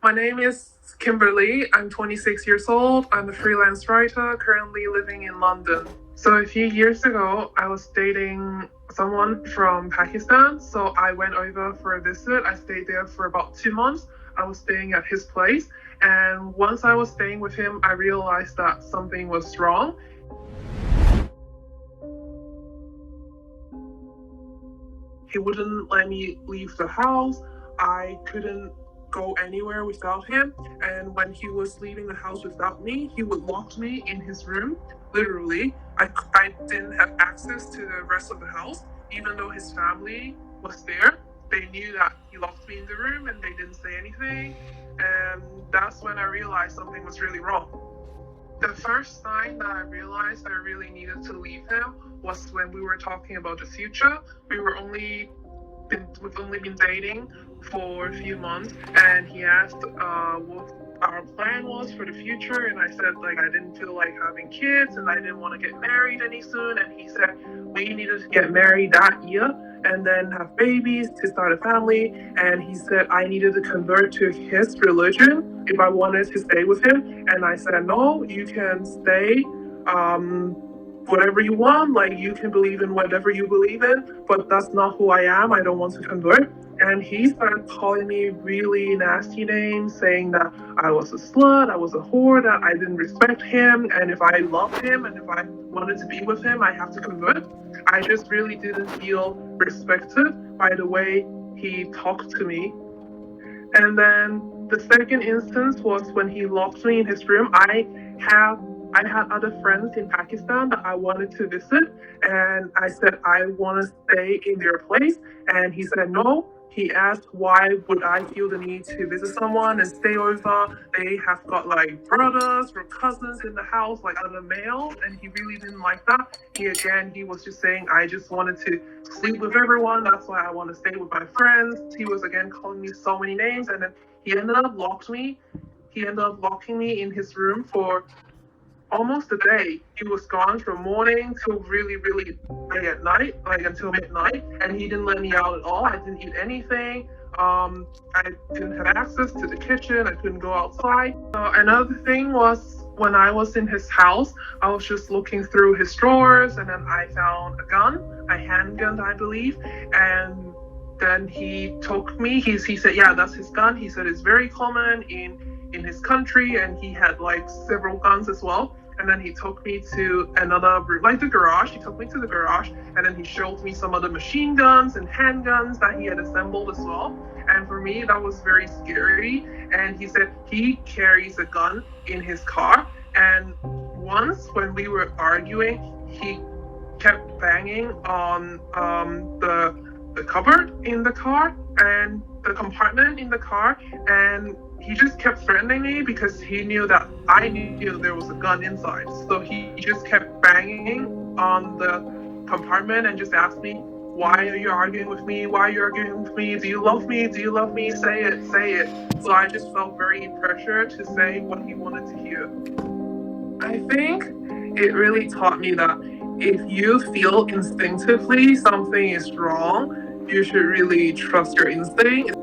My name is Kimberly. I'm 26 years old. I'm a freelance writer currently living in London. So a few years ago, I was dating someone from Pakistan. So I went over for a visit. I stayed there for about 2 months. I was staying at his place. And once I was staying with him, I realized that something was wrong. He wouldn't let me leave the house. I couldn't go anywhere without him. And when he was leaving the house without me, he would lock me in his room. Literally, I didn't have access to the rest of the house, even though his family was there. They knew that he locked me in the room and they didn't say anything. And that's when I realized something was really wrong. The first sign that I realized I really needed to leave him was when we were talking about the future. We've only been dating for a few months, and he asked what our plan was for the future, and I said like I didn't feel like having kids and I didn't want to get married any soon, and he said we needed to get married that year and then have babies to start a family, and he said I needed to convert to his religion if I wanted to stay with him, and I said no, you can stay. Um, Whatever you want, like you can believe in whatever you believe in, but that's not who I am. I don't want to convert. And he started calling me really nasty names, saying that I was a slut, I was a whore, that I didn't respect him, and if I loved him and if I wanted to be with him, I have to convert. I just really didn't feel respected by the way he talked to me. And then the second instance was when he locked me in his room. Have I had other friends in Pakistan that I wanted to visit, and I said I want to stay in their place, and he said no. He asked why would I feel the need to visit someone and stay over. They have got like brothers or cousins in the house, like other males, and he really didn't like that. He was just saying I just wanted to sleep with everyone. That's why I want to stay with my friends. He was again calling me so many names, and then he ended up locked me. He ended up locking me in his room for almost a day. He was gone from morning till really, really late at night, like until midnight, and he didn't let me out at all. I didn't eat anything. I didn't have access to the kitchen. I couldn't go outside. Another thing was when I was in his house, I was just looking through his drawers, and then I found a gun, a handgun, I believe, and then he took me. He said, "Yeah, that's his gun." He said it's very common in his country, and he had like several guns as well. And then he took me to another room, like the garage. He took me to the garage, and then he showed me some other machine guns and handguns that he had assembled as well. And for me, that was very scary. And he said he carries a gun in his car. And once when we were arguing, he kept banging on the cupboard in the car and the compartment in the car, and he just kept threatening me because he knew that I knew there was a gun inside. So he just kept banging on the compartment and just asked me, "Why are you arguing with me? Why are you arguing with me? Do you love me? Do you love me? Say it, say it." So I just felt very pressured to say what he wanted to hear. I think it really taught me that if you feel instinctively something is wrong, you should really trust your instinct.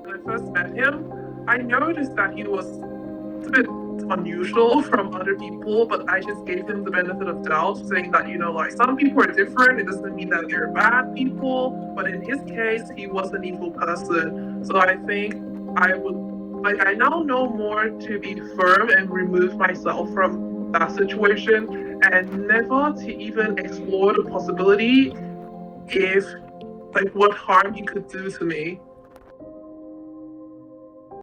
When I first met him, I noticed that he was a bit unusual from other people, but I just gave him the benefit of doubt, saying that, like some people are different. It doesn't mean that they're bad people, but in his case, he was an evil person. So I think I would, like, I now know more to be firm and remove myself from that situation and never to even explore the possibility if, like, what harm he could do to me.